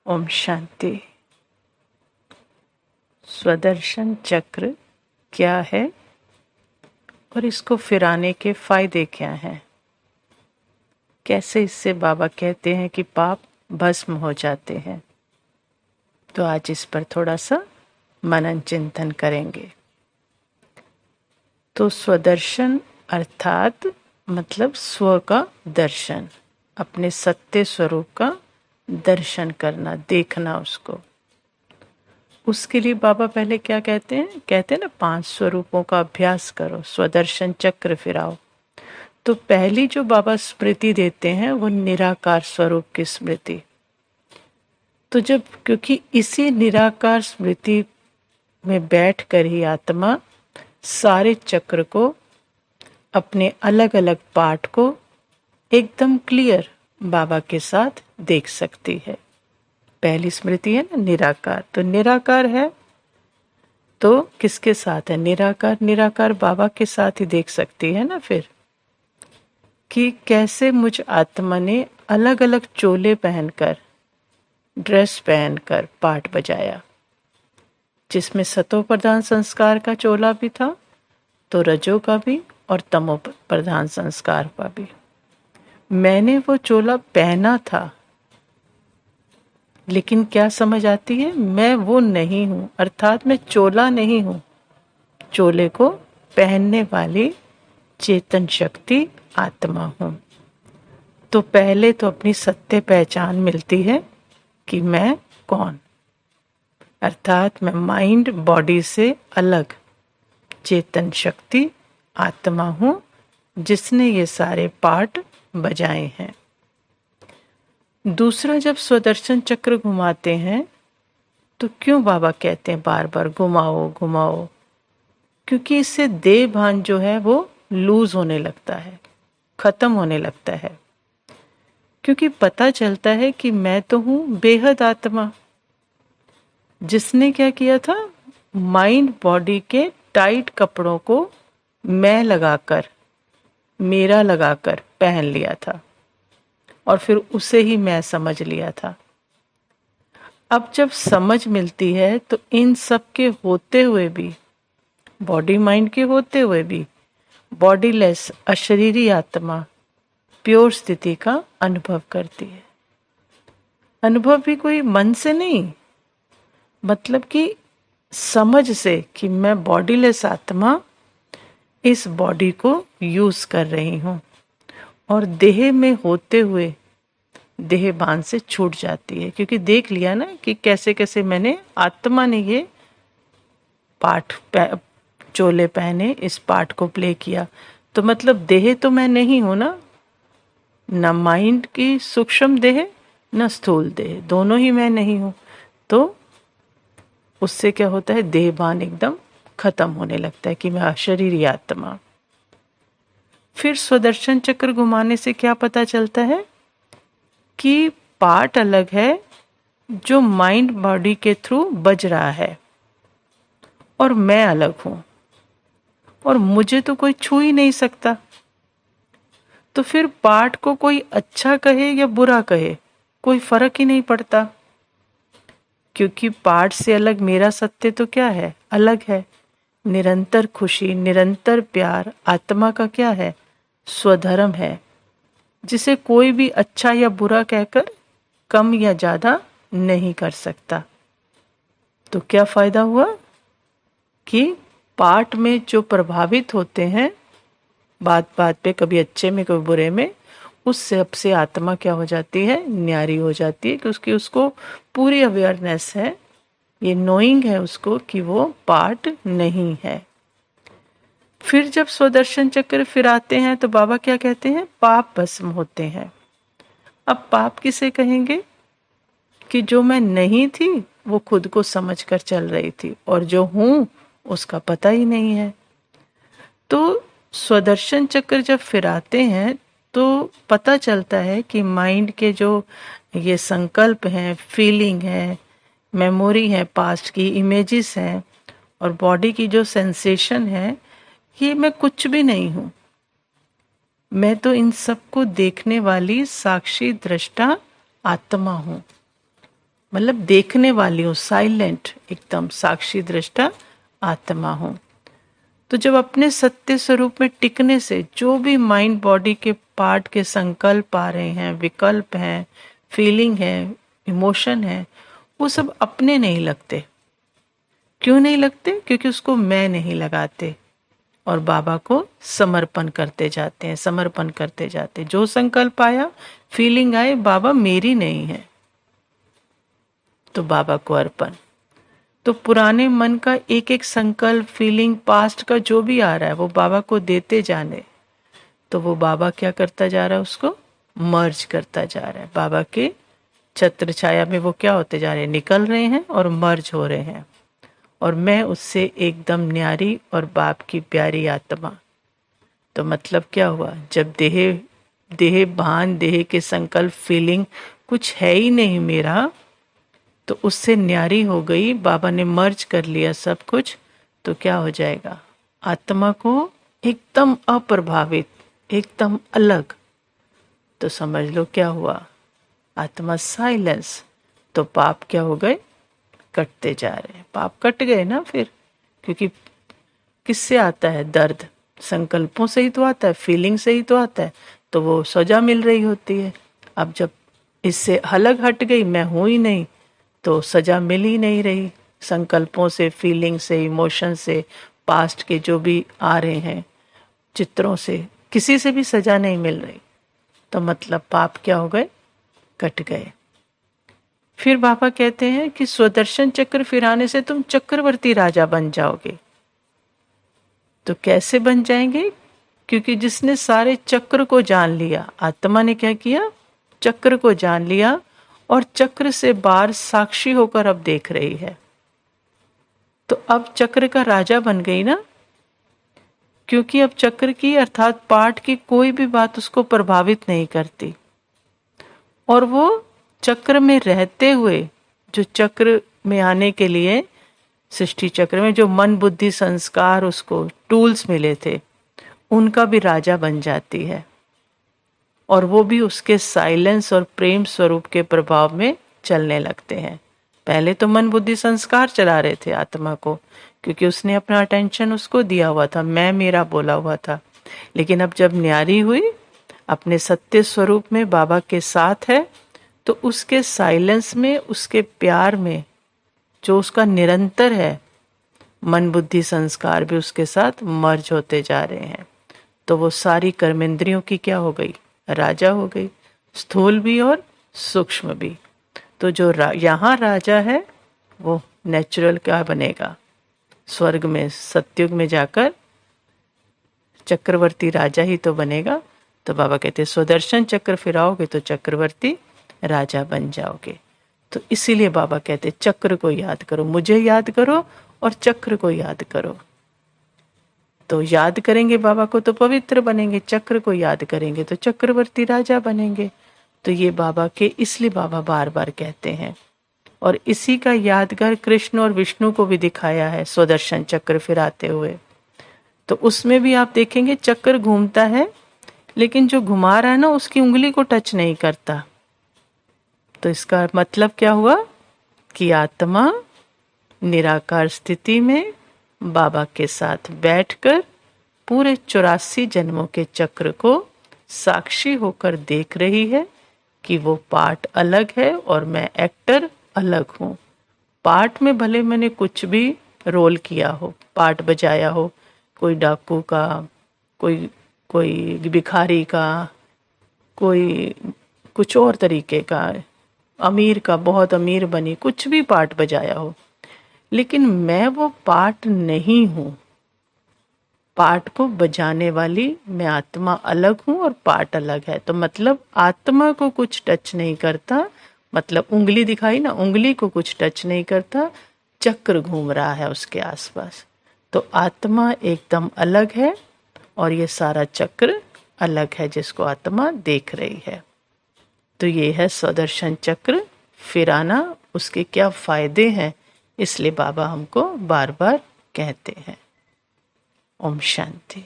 ओम शांति। स्वदर्शन चक्र क्या है और इसको फिराने के फायदे क्या हैं? कैसे इससे बाबा कहते हैं कि पाप भस्म हो जाते हैं? तो आज इस पर थोड़ा सा मनन चिंतन करेंगे। तो स्वदर्शन अर्थात मतलब स्व का दर्शन, अपने सत्य स्वरूप का दर्शन करना, देखना उसको। उसके लिए बाबा पहले क्या कहते हैं? कहते हैं ना 5 स्वरूपों का अभ्यास करो, स्वदर्शन चक्र फिराओ। तो पहली जो बाबा स्मृति देते हैं वो निराकार स्वरूप की स्मृति। तो जब क्योंकि इसी निराकार स्मृति में बैठकर ही आत्मा सारे चक्र को, अपने अलग अलग पार्ट को एकदम क्लियर बाबा के साथ देख सकती है। पहली स्मृति है ना निराकार। तो निराकार है तो किसके साथ है? निराकार निराकार बाबा के साथ ही देख सकती है ना। फिर कि कैसे मुझ आत्मा ने अलग अलग चोले पहनकर, ड्रेस पहनकर पाठ बजाया, जिसमें सतो प्रधान संस्कार का चोला भी था, तो रजो का भी और तमो प्रधान संस्कार का भी। मैंने वो चोला पहना था, लेकिन क्या समझ आती है? मैं वो नहीं हूं, अर्थात मैं चोला नहीं हूं। चोले को पहनने वाली चेतन शक्ति आत्मा हूं। तो पहले तो अपनी सत्य पहचान मिलती है कि मैं कौन, अर्थात मैं माइंड बॉडी से अलग चेतन शक्ति आत्मा हूं, जिसने ये सारे पार्ट बजाए हैं। दूसरा, जब स्वदर्शन चक्र घुमाते हैं तो क्यों बाबा कहते हैं बार बार घुमाओ घुमाओ? क्योंकि इससे देह भान जो है वो लूज होने लगता है, खत्म होने लगता है। क्योंकि पता चलता है कि मैं तो हूं बेहद आत्मा, जिसने क्या किया था? माइंड बॉडी के टाइट कपड़ों को मैं लगाकर, मेरा लगाकर पहन लिया था और फिर उसे ही मैं समझ लिया था। अब जब समझ मिलती है तो इन सब के होते हुए भी, बॉडी माइंड के होते हुए भी, बॉडीलेस अशरीरी आत्मा प्योर स्थिति का अनुभव करती है। अनुभव भी कोई मन से नहीं, मतलब कि समझ से कि मैं बॉडीलेस आत्मा इस बॉडी को यूज कर रही हूं और देह में होते हुए देह बांध से छूट जाती है। क्योंकि देख लिया ना कि कैसे कैसे मैंने, आत्मा ने ये पाठ चोले पहने, इस पाठ को प्ले किया। तो मतलब देह तो मैं नहीं हूं ना, न माइंड की सूक्ष्म देह न स्थूल देह, दोनों ही मैं नहीं हूं। तो उससे क्या होता है? देह बान एकदम खत्म होने लगता है कि मैं अशरीरी आत्मा। फिर स्वदर्शन चक्र घुमाने से क्या पता चलता है? कि पार्ट अलग है जो माइंड बॉडी के थ्रू बज रहा है और मैं अलग हूं, और मुझे तो कोई छू ही नहीं सकता। तो फिर पार्ट को कोई अच्छा कहे या बुरा कहे, कोई फर्क ही नहीं पड़ता, क्योंकि पार्ट से अलग मेरा सत्य तो क्या है? अलग है। निरंतर खुशी, निरंतर प्यार आत्मा का क्या है? स्वधर्म है, जिसे कोई भी अच्छा या बुरा कहकर कम या ज्यादा नहीं कर सकता। तो क्या फायदा हुआ कि पार्ट में जो प्रभावित होते हैं बात बात पे, कभी अच्छे में कभी बुरे में, उससे अब से आत्मा क्या हो जाती है? न्यारी हो जाती है। कि उसको पूरी अवेयरनेस है, ये नोइंग है उसको कि वो पार्ट नहीं है। फिर जब स्वदर्शन चक्र फिराते हैं तो बाबा क्या कहते हैं? पाप भस्म होते हैं। अब पाप किसे कहेंगे? कि जो मैं नहीं थी वो खुद को समझकर चल रही थी, और जो हूं उसका पता ही नहीं है। तो स्वदर्शन चक्र जब फिराते हैं तो पता चलता है कि माइंड के जो ये संकल्प हैं, फीलिंग है, मेमोरी है, पास्ट की इमेजेस हैं, और बॉडी की जो सेंसेशन है, ये मैं कुछ भी नहीं हूं। मैं तो इन सब को देखने वाली साक्षी दृष्टा आत्मा हूं। मतलब देखने वाली हूँ, साइलेंट, एकदम साक्षी दृष्टा आत्मा हूँ। तो जब अपने सत्य स्वरूप में टिकने से जो भी माइंड बॉडी के पार्ट के संकल्प आ रहे हैं, विकल्प हैं, फीलिंग है, इमोशन है, वो सब अपने नहीं लगते। क्यों नहीं लगते? क्योंकि उसको मैं नहीं लगाते और बाबा को समर्पण करते जाते हैं, समर्पण करते जाते। जो संकल्प आया, फीलिंग आए, बाबा मेरी नहीं है, तो बाबा को अर्पण। तो पुराने मन का एक एक संकल्प, फीलिंग, पास्ट का जो भी आ रहा है, वो बाबा को देते जाने। तो वो बाबा क्या करता जा रहा है? उसको मर्ज करता जा रहा है। बाबा के छत्र छाया में वो क्या होते जा रहे हैं? निकल रहे हैं और मर्ज हो रहे हैं। और मैं उससे एकदम न्यारी और बाप की प्यारी आत्मा। तो मतलब क्या हुआ? जब देह भान, देह के संकल्प, फीलिंग कुछ है ही नहीं मेरा, तो उससे न्यारी हो गई, बाबा ने मर्ज कर लिया सब कुछ, तो क्या हो जाएगा? आत्मा को एकदम अप्रभावित, एकदम अलग। तो समझ लो क्या हुआ? आत्मा साइलेंस। तो पाप क्या हो गए? कटते जा रहे हैं। पाप कट गए ना फिर, क्योंकि किससे आता है दर्द? संकल्पों से ही तो आता है, फीलिंग से ही तो आता है। तो वो सजा मिल रही होती है। अब जब इससे अलग हट गई, मैं हूं ही नहीं, तो सजा मिल ही नहीं रही। संकल्पों से, फीलिंग से, इमोशन से, पास्ट के जो भी आ रहे हैं चित्रों से, किसी से भी सजा नहीं मिल रही। तो मतलब पाप क्या हो गए? कट गए। फिर बाबा कहते हैं कि स्वदर्शन चक्र फिराने से तुम चक्रवर्ती राजा बन जाओगे। तो कैसे बन जाएंगे? क्योंकि जिसने सारे चक्र को जान लिया, आत्मा ने क्या किया? चक्र को जान लिया और चक्र से बाहर साक्षी होकर अब देख रही है। तो अब चक्र का राजा बन गई ना, क्योंकि अब चक्र की अर्थात पाठ की कोई भी बात उसको प्रभावित नहीं करती। और वो चक्र में रहते हुए, जो चक्र में आने के लिए सृष्टि चक्र में जो मन बुद्धि संस्कार उसको टूल्स मिले थे, उनका भी राजा बन जाती है। और वो भी उसके साइलेंस और प्रेम स्वरूप के प्रभाव में चलने लगते हैं। पहले तो मन बुद्धि संस्कार चला रहे थे आत्मा को, क्योंकि उसने अपना अटेंशन उसको दिया हुआ था, मैं मेरा बोला हुआ था। लेकिन अब जब न्यारी हुई, अपने सत्य स्वरूप में बाबा के साथ है, तो उसके साइलेंस में, उसके प्यार में, जो उसका निरंतर है, मन बुद्धि संस्कार भी उसके साथ मर्ज होते जा रहे हैं। तो वो सारी कर्मेंद्रियों की क्या हो गई? राजा हो गई, स्थूल भी और सूक्ष्म भी। तो जो यहाँ राजा है वो नेचुरल क्या बनेगा? स्वर्ग में, सत्युग में जाकर चक्रवर्ती राजा ही तो बनेगा। तो बाबा कहते स्वदर्शन चक्र फिराओगे तो चक्रवर्ती राजा बन जाओगे। तो इसीलिए बाबा कहते चक्र को याद करो, मुझे याद करो और चक्र को याद करो। तो याद करेंगे बाबा को तो पवित्र बनेंगे, चक्र को याद करेंगे तो चक्रवर्ती राजा बनेंगे। तो ये बाबा के, इसलिए बाबा बार बार कहते हैं। और इसी का यादगार कृष्ण और विष्णु को भी दिखाया है, स्वदर्शन चक्र फिराते हुए। तो उसमें भी आप देखेंगे चक्र घूमता है, लेकिन जो घुमा रहा है ना, उसकी उंगली को टच नहीं करता। तो इसका मतलब क्या हुआ? कि आत्मा निराकार स्थिति में बाबा के साथ बैठकर पूरे 84 जन्मों के चक्र को साक्षी होकर देख रही है कि वो पार्ट अलग है और मैं एक्टर अलग हूँ। पार्ट में भले मैंने कुछ भी रोल किया हो, पार्ट बजाया हो, कोई डाकू का, कोई भिखारी का, कोई कुछ और तरीके का, अमीर का, बहुत अमीर बनी, कुछ भी पार्ट बजाया हो, लेकिन मैं वो पार्ट नहीं हूँ। पार्ट को बजाने वाली मैं आत्मा अलग हूँ और पार्ट अलग है। तो मतलब आत्मा को कुछ टच नहीं करता, मतलब उंगली दिखाई ना, उंगली को कुछ टच नहीं करता, चक्र घूम रहा है उसके आसपास। तो आत्मा एकदम अलग है और ये सारा चक्र अलग है जिसको आत्मा देख रही है। तो ये है स्वदर्शन चक्र फिराना, उसके क्या फायदे हैं, इसलिए बाबा हमको बार बार कहते हैं। ओम शांति।